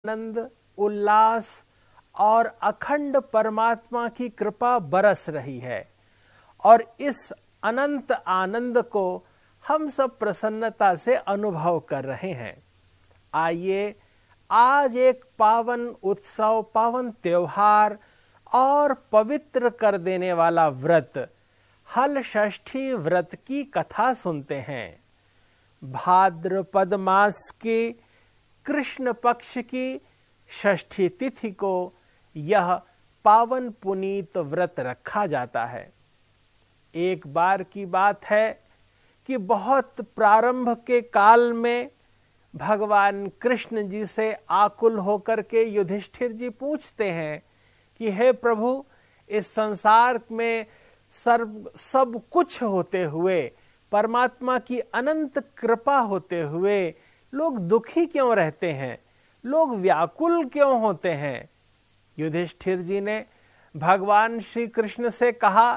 आनंद, उल्लास और अखंड परमात्मा की कृपा बरस रही है और इस अनंत आनंद को हम सब प्रसन्नता से अनुभव कर रहे हैं। आइए आज एक पावन उत्सव, पावन त्योहार और पवित्र कर देने वाला व्रत हल षष्ठी व्रत की कथा सुनते हैं। भाद्रपद मास की कृष्ण पक्ष की षष्ठी तिथि को यह पावन पुनीत व्रत रखा जाता है। एक बार की बात है कि बहुत प्रारंभ के काल में भगवान कृष्ण जी से आकुल होकर के युधिष्ठिर जी पूछते हैं कि हे प्रभु, इस संसार में सब कुछ होते हुए, परमात्मा की अनंत कृपा होते हुए लोग दुखी क्यों रहते हैं, लोग व्याकुल क्यों होते हैं। युधिष्ठिर जी ने भगवान श्री कृष्ण से कहा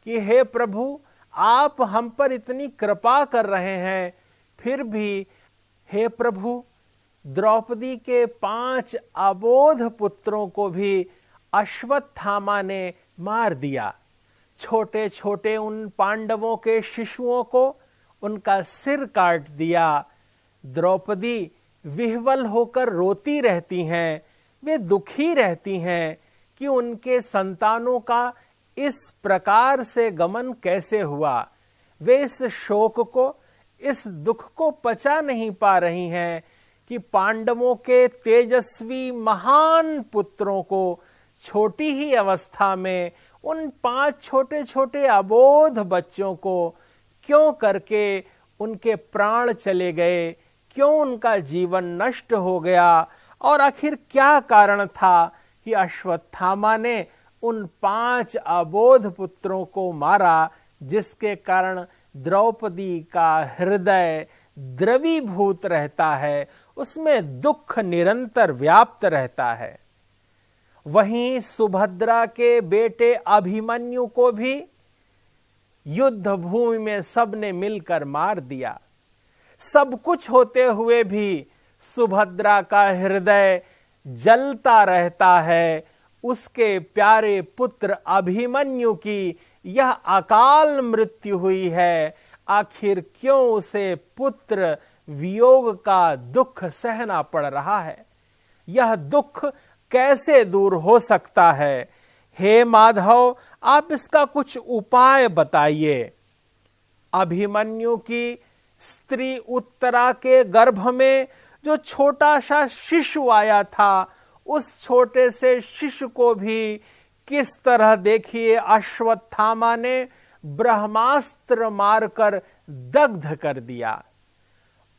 कि हे प्रभु, आप हम पर इतनी कृपा कर रहे हैं, फिर भी हे प्रभु, द्रौपदी के 5 अबोध पुत्रों को भी अश्वत्थामा ने मार दिया। छोटे छोटे उन पांडवों के शिशुओं को उनका सिर काट दिया। द्रौपदी विह्वल होकर रोती रहती हैं, वे दुखी रहती हैं कि उनके संतानों का इस प्रकार से गमन कैसे हुआ। वे इस शोक को, इस दुख को पचा नहीं पा रही हैं कि पांडवों के तेजस्वी महान पुत्रों को छोटी ही अवस्था में उन 5 छोटे छोटे अबोध बच्चों को क्यों करके उनके प्राण चले गए, क्यों उनका जीवन नष्ट हो गया, और आखिर क्या कारण था कि अश्वत्थामा ने उन 5 अबोध पुत्रों को मारा, जिसके कारण द्रौपदी का हृदय द्रवीभूत रहता है, उसमें दुख निरंतर व्याप्त रहता है। वहीं सुभद्रा के बेटे अभिमन्यु को भी युद्ध भूमि में सबने मिलकर मार दिया। सब कुछ होते हुए भी सुभद्रा का हृदय जलता रहता है। उसके प्यारे पुत्र अभिमन्यु की यह अकाल मृत्यु हुई है। आखिर क्यों उसे पुत्र वियोग का दुख सहना पड़ रहा है? यह दुख कैसे दूर हो सकता है? हे माधव, आप इसका कुछ उपाय बताइए। अभिमन्यु की स्त्री उत्तरा के गर्भ में जो छोटा सा शिशु आया था, उस छोटे से शिशु को भी किस तरह देखिए अश्वत्थामा ने ब्रह्मास्त्र मारकर दग्ध कर दिया।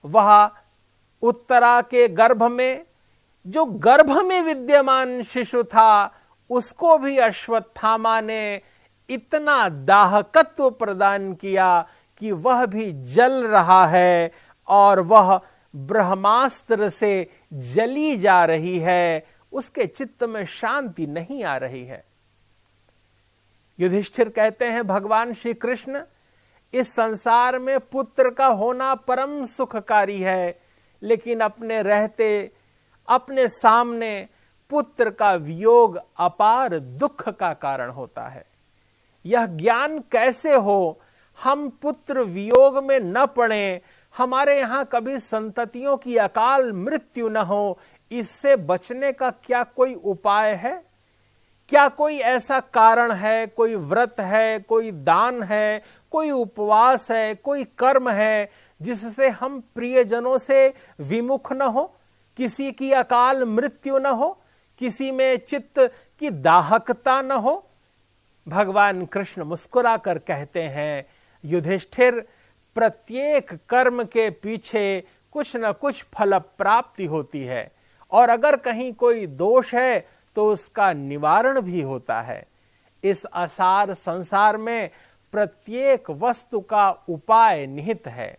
वह उत्तरा के गर्भ में जो गर्भ में विद्यमान शिशु था, उसको भी अश्वत्थामा ने इतना दाहकत्व प्रदान किया कि वह भी जल रहा है और वह ब्रह्मास्त्र से जली जा रही है। उसके चित्त में शांति नहीं आ रही है। युधिष्ठिर कहते हैं, भगवान श्री कृष्ण, इस संसार में पुत्र का होना परम सुखकारी है, लेकिन अपने रहते अपने सामने पुत्र का वियोग अपार दुख का कारण होता है। यह ज्ञान कैसे हो हम पुत्र वियोग में न पड़ें, हमारे यहाँ कभी संततियों की अकाल मृत्यु न हो, इससे बचने का क्या कोई उपाय है? क्या कोई ऐसा कारण है, कोई व्रत है, कोई दान है, कोई उपवास है, कोई कर्म है जिससे हम प्रियजनों से विमुख न हो, किसी की अकाल मृत्यु न हो, किसी में चित्त की दाहकता न हो? भगवान कृष्ण मुस्कुराकर कहते हैं, युधिष्ठिर, प्रत्येक कर्म के पीछे कुछ न कुछ फल प्राप्ति होती है, और अगर कहीं कोई दोष है तो उसका निवारण भी होता है। इस असार संसार में प्रत्येक वस्तु का उपाय निहित है।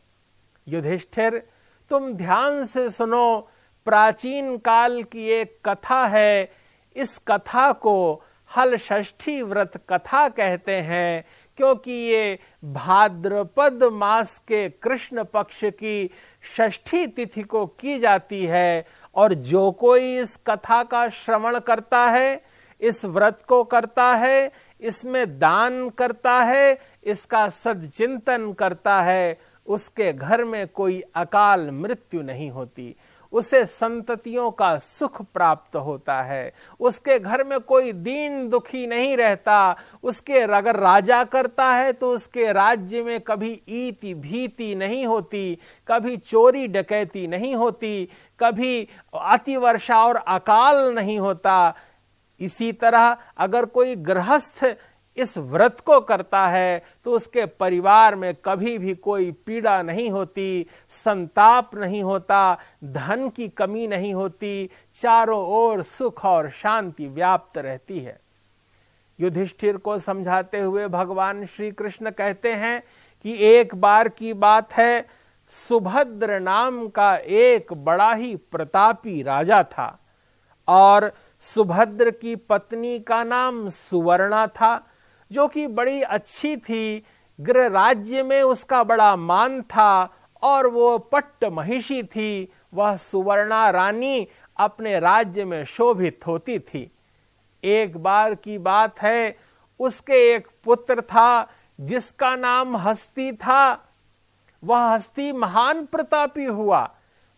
युधिष्ठिर, तुम ध्यान से सुनो। प्राचीन काल की एक कथा है। इस कथा को हल षष्ठी व्रत कथा कहते हैं, क्योंकि ये भाद्रपद मास के कृष्ण पक्ष की षष्ठी तिथि को की जाती है और जो कोई इस कथा का श्रवण करता है, इस व्रत को करता है, इसमें दान करता है, इसका सदचिंतन करता है, उसके घर में कोई अकाल मृत्यु नहीं होती, उसे संततियों का सुख प्राप्त होता है, उसके घर में कोई दीन दुखी नहीं रहता। उसके अगर राजा करता है तो उसके राज्य में कभी ईति भीति नहीं होती, कभी चोरी डकैती नहीं होती, कभी अतिवर्षा और अकाल नहीं होता। इसी तरह अगर कोई गृहस्थ इस व्रत को करता है तो उसके परिवार में कभी भी कोई पीड़ा नहीं होती, संताप नहीं होता, धन की कमी नहीं होती, चारों ओर सुख और शांति व्याप्त रहती है। युधिष्ठिर को समझाते हुए भगवान श्री कृष्ण कहते हैं कि एक बार की बात है, सुभद्र नाम का एक बड़ा ही प्रतापी राजा था और सुभद्र की पत्नी का नाम सुवर्णा था, जो कि बड़ी अच्छी थी। गृह राज्य में उसका बड़ा मान था और वो पट्ट महिषी थी। वह सुवर्णा रानी अपने राज्य में शोभित होती थी। एक बार की बात है, उसके एक पुत्र था जिसका नाम हस्ती था। वह हस्ती महान प्रतापी हुआ।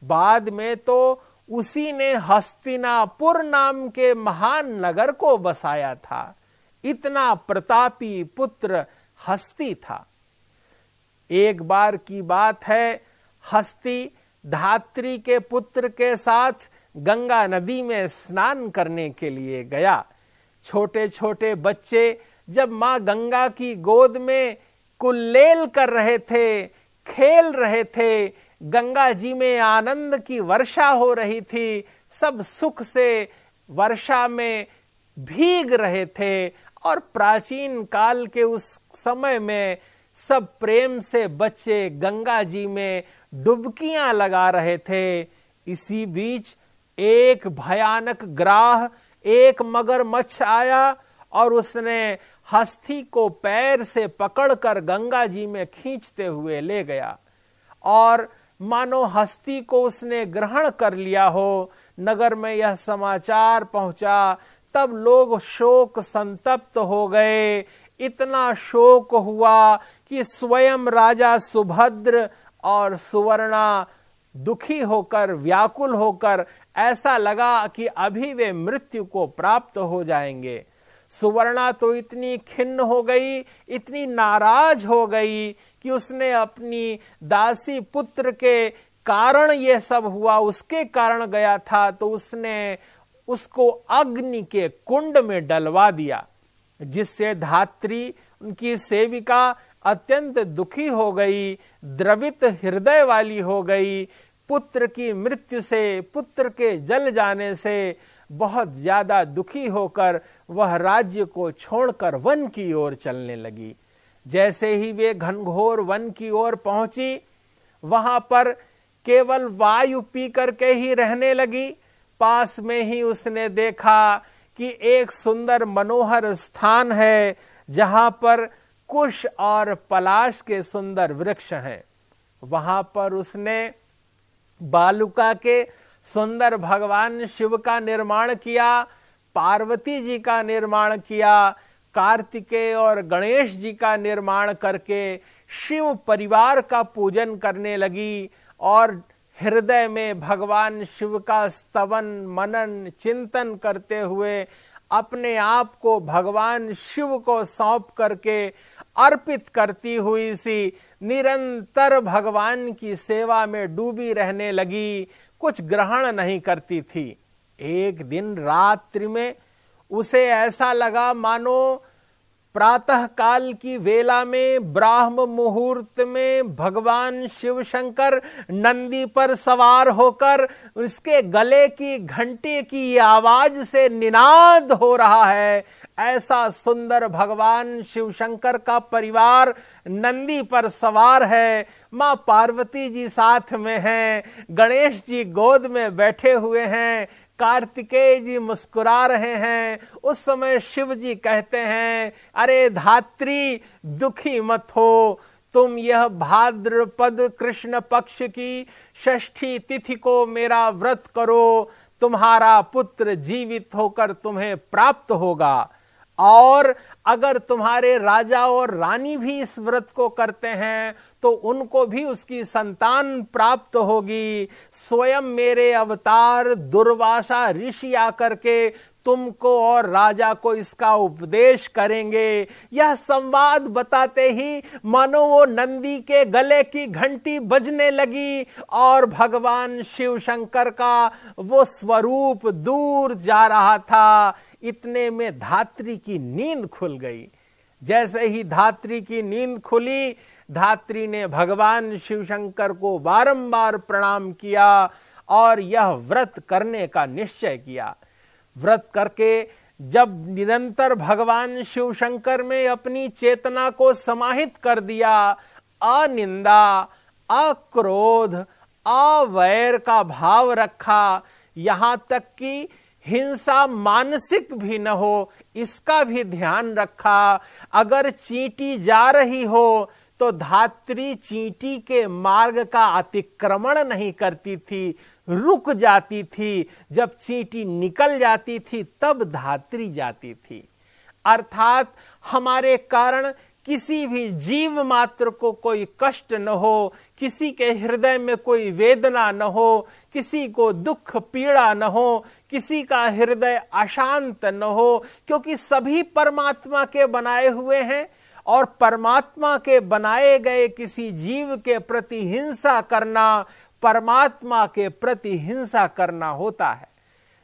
बाद में तो उसी ने हस्तिनापुर नाम के महान नगर को बसाया था। इतना प्रतापी पुत्र हस्ती था। एक बार की बात है, हस्ती धात्री के पुत्र के साथ गंगा नदी में स्नान करने के लिए गया। छोटे छोटे बच्चे जब मां गंगा की गोद में कुल्लेल कर रहे थे, खेल रहे थे, गंगा जी में आनंद की वर्षा हो रही थी, सब सुख से वर्षा में भीग रहे थे और प्राचीन काल के उस समय में सब प्रेम से बच्चे गंगा जी में डुबकियां लगा रहे थे। इसी बीच एक भयानक ग्राह, एक मगरमच्छ आया और उसने हस्ती को पैर से पकड़कर गंगा जी में खींचते हुए ले गया और मानो हस्ती को उसने ग्रहण कर लिया हो। नगर में यह समाचार पहुंचा, तब लोग शोक संतप्त हो गए। इतना शोक हुआ कि स्वयं राजा सुभद्र और सुवर्णा दुखी होकर, व्याकुल होकर, ऐसा लगा कि अभी वे मृत्यु को प्राप्त हो जाएंगे। सुवर्णा तो इतनी खिन्न हो गई, इतनी नाराज हो गई कि उसने अपनी दासी पुत्र के कारण ये सब हुआ, उसके कारण गया था, तो उसने उसको अग्नि के कुंड में डलवा दिया, जिससे धात्री, उनकी सेविका अत्यंत दुखी हो गई, द्रवित हृदय वाली हो गई। पुत्र की मृत्यु से, पुत्र के जल जाने से बहुत ज्यादा दुखी होकर वह राज्य को छोड़कर वन की ओर चलने लगी। जैसे ही वे घनघोर वन की ओर पहुंची, वहां पर केवल वायु पी करके ही रहने लगी। पास में ही उसने देखा कि एक सुंदर मनोहर स्थान है जहां पर कुश और पलाश के सुंदर वृक्ष हैं। वहां पर उसने बालुका के सुंदर भगवान शिव का निर्माण किया, पार्वती जी का निर्माण किया, कार्तिकेय और गणेश जी का निर्माण करके शिव परिवार का पूजन करने लगी और हृदय में भगवान शिव का स्तवन, मनन, चिंतन करते हुए अपने आप को भगवान शिव को सौंप करके अर्पित करती हुई सी निरंतर भगवान की सेवा में डूबी रहने लगी, कुछ ग्रहण नहीं करती थी। एक दिन रात्रि में उसे ऐसा लगा मानो प्रातः काल की वेला में, ब्राह्म मुहूर्त में भगवान शिव शंकर नंदी पर सवार होकर उसके गले की घंटी की आवाज से निनाद हो रहा है। ऐसा सुंदर भगवान शिव शंकर का परिवार नंदी पर सवार है। मां पार्वती जी साथ में हैं, गणेश जी गोद में बैठे हुए हैं, कार्तिकेय जी मुस्कुरा रहे हैं। उस समय शिव जी कहते हैं, अरे धात्री दुखी मत हो, तुम यह भाद्रपद कृष्ण पक्ष की षष्ठी तिथि को मेरा व्रत करो, तुम्हारा पुत्र जीवित होकर तुम्हें प्राप्त होगा। और अगर तुम्हारे राजा और रानी भी इस व्रत को करते हैं तो उनको भी उसकी संतान प्राप्त होगी। स्वयं मेरे अवतार दुर्वासा ऋषि आकर के तुमको और राजा को इसका उपदेश करेंगे। यह संवाद बताते ही मानो वो नंदी के गले की घंटी बजने लगी और भगवान शिव शंकर का वो स्वरूप दूर जा रहा था। इतने में धात्री की नींद खुल गई। जैसे ही धात्री की नींद खुली, धात्री ने भगवान शिव शंकर को बारंबार प्रणाम किया और यह व्रत करने का निश्चय किया। व्रत करके जब निरंतर भगवान शिव शंकर में अपनी चेतना को समाहित कर दिया, अनिंदा, अक्रोध, अवैर का भाव रखा, यहां तक कि हिंसा मानसिक भी न हो इसका भी ध्यान रखा। अगर चींटी जा रही हो तो धात्री चींटी के मार्ग का अतिक्रमण नहीं करती थी, रुक जाती थी। जब चींटी निकल जाती थी तब धात्री जाती थी। अर्थात हमारे कारण किसी भी जीव मात्र को कोई कष्ट न हो, किसी के हृदय में कोई वेदना न हो, किसी को दुख पीड़ा न हो, किसी का हृदय अशांत न हो, क्योंकि सभी परमात्मा के बनाए हुए हैं और परमात्मा के बनाए गए किसी जीव के प्रति हिंसा करना परमात्मा के प्रति हिंसा करना होता है।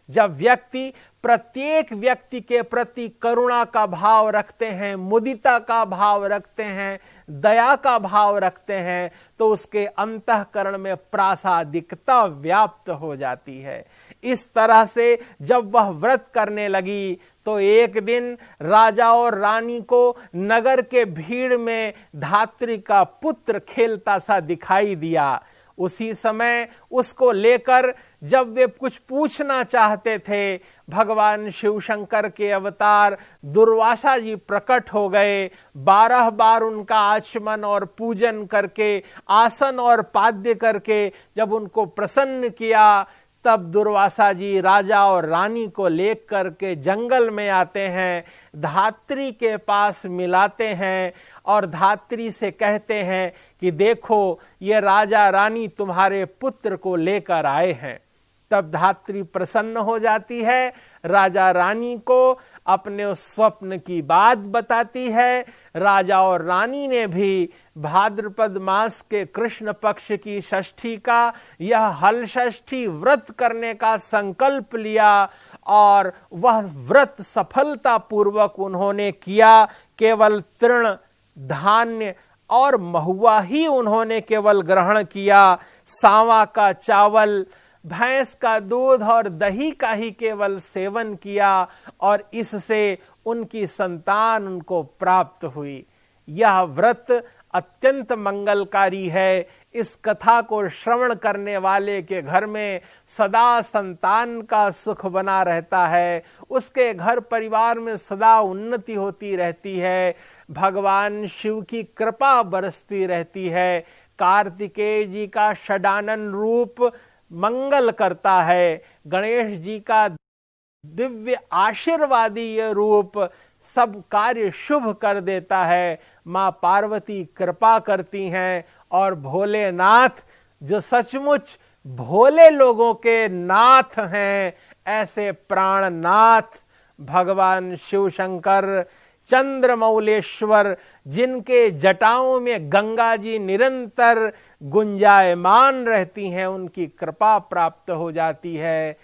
जब व्यक्ति प्रत्येक व्यक्ति के प्रति करुणा का भाव रखते हैं, मुदिता का भाव रखते हैं, दया का भाव रखते हैं, तो उसके अंतःकरण में प्रासादिकता व्याप्त हो जाती है। इस तरह से जब वह व्रत करने लगी तो एक दिन राजा और रानी को नगर के भीड़ में धात्री का पुत्र खेलता सा दिखाई दिया। उसी समय उसको लेकर जब वे कुछ पूछना चाहते थे, भगवान शिव शंकर के अवतार दुर्वासा जी प्रकट हो गए। 12 बार उनका आचमन और पूजन करके, आसन और पाद्य करके जब उनको प्रसन्न किया, तब दुर्वासा जी राजा और रानी को लेकर के जंगल में आते हैं, धात्री के पास मिलाते हैं और धात्री से कहते हैं कि देखो ये राजा रानी तुम्हारे पुत्र को लेकर आए हैं। तब धात्री प्रसन्न हो जाती है, राजा रानी को अपने उस स्वप्न की बात बताती है। राजा और रानी ने भी भाद्रपद मास के कृष्ण पक्ष की षष्ठी का यह हल षष्ठी व्रत करने का संकल्प लिया और वह व्रत सफलता पूर्वक उन्होंने किया। केवल तृण, धान्य और महुआ ही उन्होंने केवल ग्रहण किया। सांवा का चावल, भैंस का दूध और दही का ही केवल सेवन किया और इससे उनकी संतान उनको प्राप्त हुई। यह व्रत अत्यंत मंगलकारी है। इस कथा को श्रवण करने वाले के घर में सदा संतान का सुख बना रहता है, उसके घर परिवार में सदा उन्नति होती रहती है, भगवान शिव की कृपा बरसती रहती है। कार्तिकेय जी का षडानन रूप मंगल करता है, गणेश जी का दिव्य आशीर्वादी ये रूप सब कार्य शुभ कर देता है। माँ पार्वती कृपा करती हैं और भोलेनाथ जो सचमुच भोले लोगों के नाथ हैं, ऐसे प्राणनाथ भगवान शिव शंकर, चंद्रमौलेश्वर, जिनके जटाओं में गंगा जी निरंतर गुंजायमान रहती हैं, उनकी कृपा प्राप्त हो जाती है।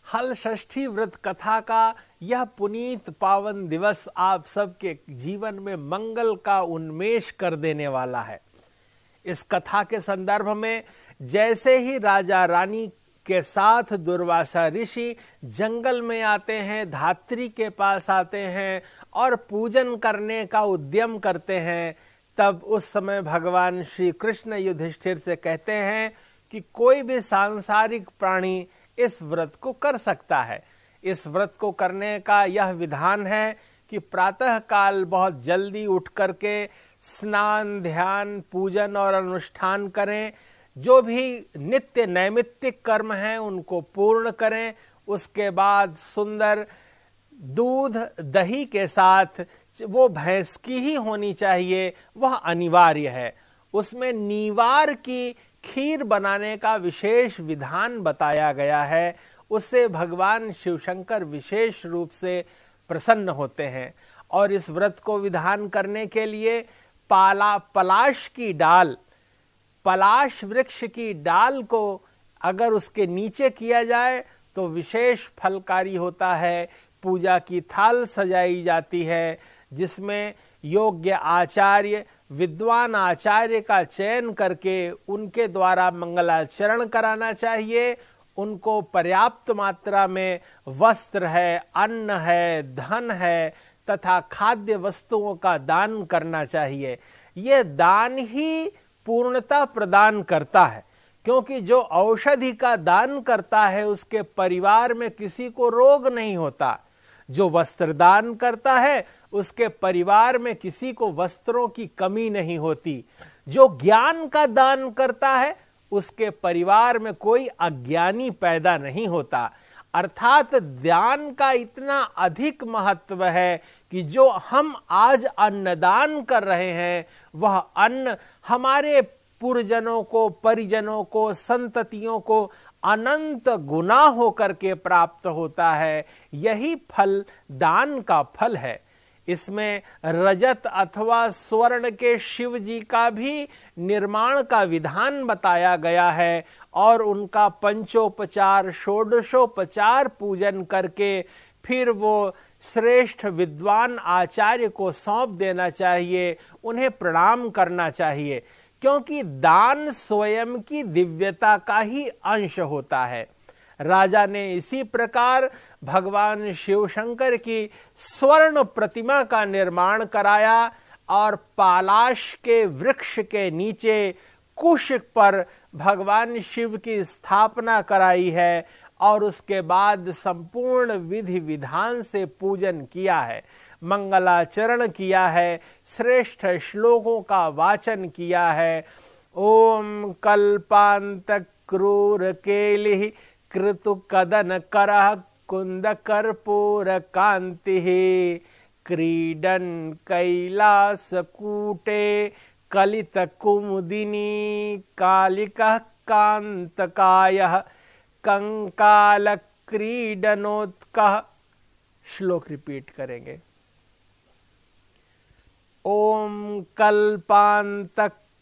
हल षष्ठी व्रत कथा का यह पुनीत पावन दिवस आप सबके जीवन में मंगल का उन्मेष कर देने वाला है। इस कथा के संदर्भ में जैसे ही राजा रानी के साथ दुर्वासा ऋषि जंगल में आते हैं, धात्री के पास आते हैं और पूजन करने का उद्यम करते हैं, तब उस समय भगवान श्री कृष्ण युधिष्ठिर से कहते हैं कि कोई भी सांसारिक प्राणी इस व्रत को कर सकता है। इस व्रत को करने का यह विधान है कि प्रातः काल बहुत जल्दी उठ करके स्नान, ध्यान, पूजन और अनुष्ठान करें। जो भी नित्य नैमित्तिक कर्म हैं उनको पूर्ण करें। उसके बाद सुंदर दूध दही के साथ, वो भैंस की ही होनी चाहिए, वह अनिवार्य है। उसमें नीवार की खीर बनाने का विशेष विधान बताया गया है। उससे भगवान शिवशंकर विशेष रूप से प्रसन्न होते हैं। और इस व्रत को विधान करने के लिए पलाश की डाल, पलाश वृक्ष की डाल को अगर उसके नीचे किया जाए तो विशेष फलकारी होता है। पूजा की थाल सजाई जाती है जिसमें योग्य आचार्य, विद्वान आचार्य का चयन करके उनके द्वारा मंगलाचरण कराना चाहिए। उनको पर्याप्त मात्रा में वस्त्र है, अन्न है, धन है तथा खाद्य वस्तुओं का दान करना चाहिए। ये दान ही पूर्णता प्रदान करता है, क्योंकि जो औषधि का दान करता है उसके परिवार में किसी को रोग नहीं होता। जो वस्त्र दान करता है उसके परिवार में किसी को वस्त्रों की कमी नहीं होती। जो ज्ञान का दान करता है उसके परिवार में कोई अज्ञानी पैदा नहीं होता। अर्थात दान का इतना अधिक महत्व है कि जो हम आज अन्नदान कर रहे हैं वह अन्न हमारे पुरजनों को, परिजनों को, संततियों को अनंत गुना होकर के प्राप्त होता है। यही फल दान का फल है। इसमें रजत अथवा स्वर्ण के शिव जी का भी निर्माण का विधान बताया गया है और उनका पंचोपचार, षोडशोपचार पूजन करके फिर वो श्रेष्ठ विद्वान आचार्य को सौंप देना चाहिए, उन्हें प्रणाम करना चाहिए, क्योंकि दान स्वयं की दिव्यता का ही अंश होता है। राजा ने इसी प्रकार भगवान शिवशंकर की स्वर्ण प्रतिमा का निर्माण कराया और पालाश के वृक्ष के नीचे कुश पर भगवान शिव की स्थापना कराई है और उसके बाद संपूर्ण विधि विधान से पूजन किया है, मंगलाचरण किया है, श्रेष्ठ श्लोकों का वाचन किया है। ओम कल्पांत क्रूर केलिः कृतु कदन करः कुंद कर्पूर कांति क्रीडन कैलास कूटे कलित कुमुदिनी कालिकः कांतकायः कंकाल क्रीडनोत्कः। श्लोक रिपीट करेंगे। ओम कल्पांत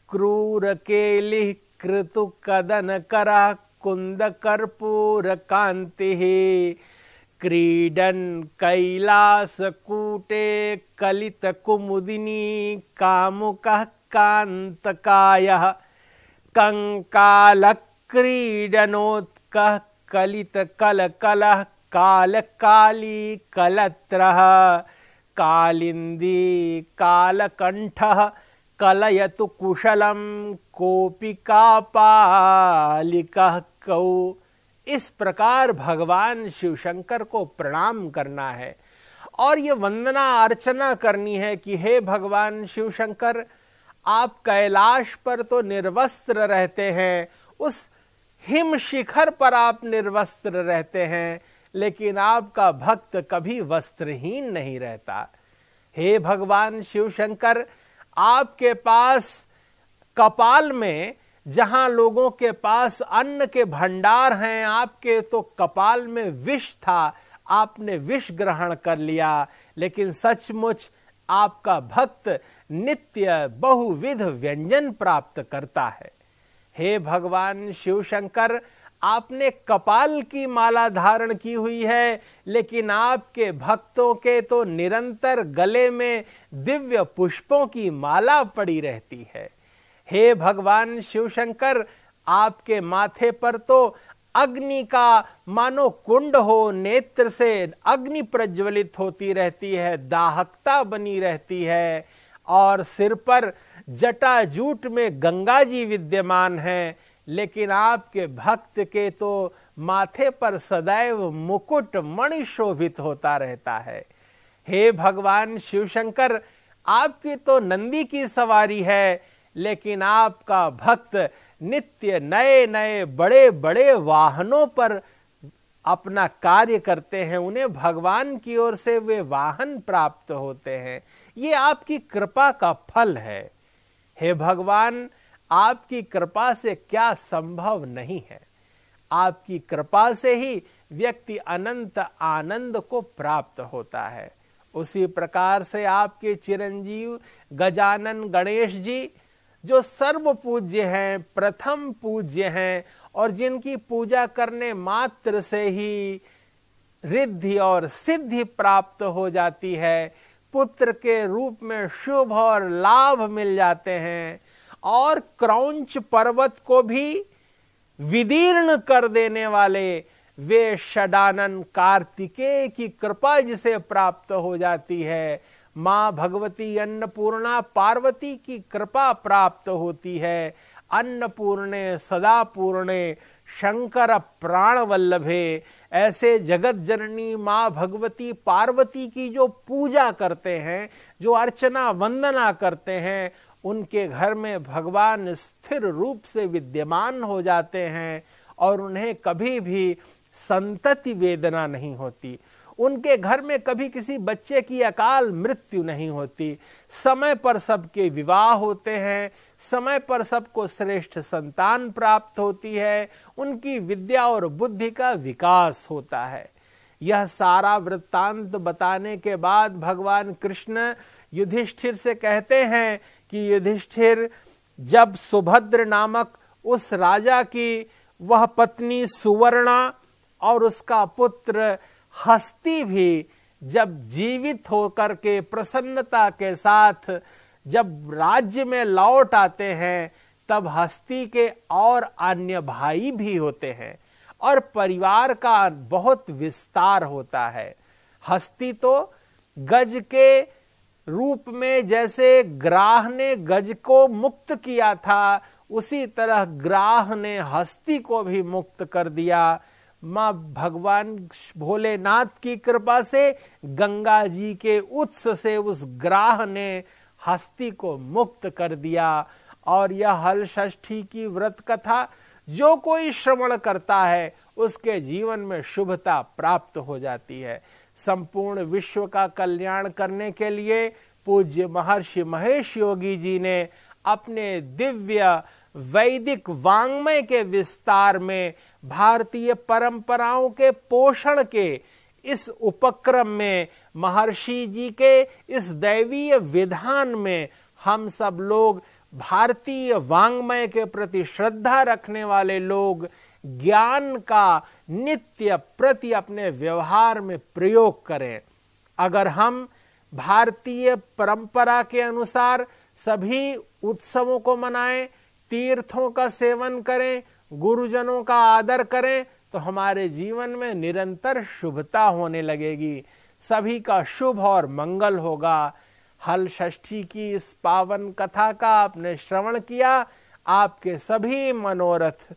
क्रूर केलिः कृतु कदन करः कुंद कर्पूर कांति क्रीडन कैलास कूटे कलित कुमुदिनी कामुकः कांतकायः कंकाल क्रीडनोत्कः कलित कलकलः कालकाली कलत्रः कालिंदी कालकंठः कलयतु कुशलम कोपिका पालिकः कौ। इस प्रकार भगवान शिवशंकर को प्रणाम करना है और ये वंदना अर्चना करनी है कि हे भगवान शिवशंकर, आप कैलाश पर तो निर्वस्त्र रहते हैं, उस हिम शिखर पर आप निर्वस्त्र रहते हैं, लेकिन आपका भक्त कभी वस्त्रहीन नहीं रहता। हे भगवान शिवशंकर, आपके पास कपाल में जहां लोगों के पास अन्न के भंडार हैं, आपके तो कपाल में विष था, आपने विष ग्रहण कर लिया, लेकिन सचमुच आपका भक्त नित्य बहुविध व्यंजन प्राप्त करता है। हे भगवान शिवशंकर, आपने कपाल की माला धारण की हुई है, लेकिन आपके भक्तों के तो निरंतर गले में दिव्य पुष्पों की माला पड़ी रहती है। हे भगवान शिवशंकर, आपके माथे पर तो अग्नि का मानो कुंड हो, नेत्र से अग्नि प्रज्वलित होती रहती है, दाहकता बनी रहती है, और सिर पर जटाजूट में गंगा जी विद्यमान हैं, लेकिन आपके भक्त के तो माथे पर सदैव मुकुट मणि शोभित होता रहता है। हे भगवान शिवशंकर, आपकी तो नंदी की सवारी है, लेकिन आपका भक्त नित्य नए नए बड़े बड़े वाहनों पर अपना कार्य करते हैं, उन्हें भगवान की ओर से वे वाहन प्राप्त होते हैं। ये आपकी कृपा का फल है। हे भगवान, आपकी कृपा से क्या संभव नहीं है। आपकी कृपा से ही व्यक्ति अनंत आनंद को प्राप्त होता है। उसी प्रकार से आपके चिरंजीव गजानन गणेश जी, जो सर्व पूज्य हैं, प्रथम पूज्य हैं, और जिनकी पूजा करने मात्र से ही रिद्धि और सिद्धि प्राप्त हो जाती है, पुत्र के रूप में शुभ और लाभ मिल जाते हैं, और क्रौंच पर्वत को भी विदीर्ण कर देने वाले वे षडानन कार्तिकेय की कृपा जिसे प्राप्त हो जाती है, माँ भगवती अन्नपूर्णा पार्वती की कृपा प्राप्त होती है। अन्नपूर्णे सदा पूर्णे शंकर प्राण वल्लभे, ऐसे जगत जननी माँ भगवती पार्वती की जो पूजा करते हैं, जो अर्चना वंदना करते हैं, उनके घर में भगवान स्थिर रूप से विद्यमान हो जाते हैं और उन्हें कभी भी संतति वेदना नहीं होती। उनके घर में कभी किसी बच्चे की अकाल मृत्यु नहीं होती। समय पर सबके विवाह होते हैं, समय पर सबको श्रेष्ठ संतान प्राप्त होती है, उनकी विद्या और बुद्धि का विकास होता है। यह सारा वृत्तांत बताने के बाद भगवान कृष्ण युधिष्ठिर से कहते हैं कि युधिष्ठिर, जब सुभद्र नामक उस राजा की वह पत्नी सुवर्णा और उसका पुत्र हस्ती भी जब जीवित होकर के प्रसन्नता के साथ जब राज्य में लौट आते हैं, तब हस्ती के और अन्य भाई भी होते हैं और परिवार का बहुत विस्तार होता है। हस्ती तो गज के रूप में जैसे ग्राह ने गज को मुक्त किया था, उसी तरह ग्राह ने हस्ती को भी मुक्त कर दिया। माँ भगवान भोलेनाथ की कृपा से गंगा जी के उत्स से उस ग्राह ने हस्ती को मुक्त कर दिया। और यह हल षष्ठी की व्रत कथा जो कोई श्रवण करता है, उसके जीवन में शुभता प्राप्त हो जाती है। संपूर्ण विश्व का कल्याण करने के लिए पूज्य महर्षि महेश योगी जी ने अपने दिव्य वैदिक वांग्मय के विस्तार में भारतीय परंपराओं के पोषण के इस उपक्रम में, महर्षि जी के इस दैवीय विधान में हम सब लोग भारतीय वांग्मय के प्रति श्रद्धा रखने वाले लोग ज्ञान का नित्य प्रति अपने व्यवहार में प्रयोग करें। अगर हम भारतीय परंपरा के अनुसार सभी उत्सवों को मनाएं, तीर्थों का सेवन करें, गुरुजनों का आदर करें, तो हमारे जीवन में निरंतर शुभता होने लगेगी, सभी का शुभ और मंगल होगा। हल षष्ठी की इस पावन कथा का आपने श्रवण किया, आपके सभी मनोरथ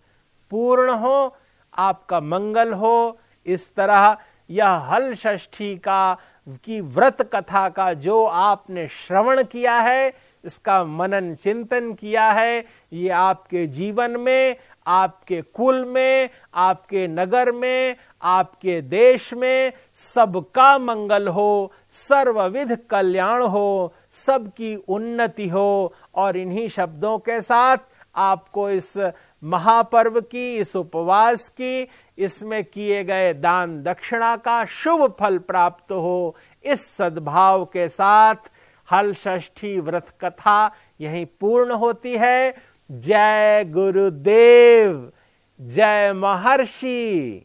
पूर्ण हो, आपका मंगल हो। इस तरह यह हल षष्ठी की व्रत कथा का जो आपने श्रवण किया है, इसका मनन चिंतन किया है, ये आपके जीवन में, आपके कुल में, आपके नगर में, आपके देश में सबका मंगल हो, सर्वविध कल्याण हो, सबकी उन्नति हो। और इन्हीं शब्दों के साथ आपको इस महापर्व की, इस उपवास की, इसमें किए गए दान दक्षिणा का शुभ फल प्राप्त हो। इस सद्भाव के साथ हल षष्ठी व्रत कथा यहीं पूर्ण होती है। जय गुरुदेव, जय महर्षि।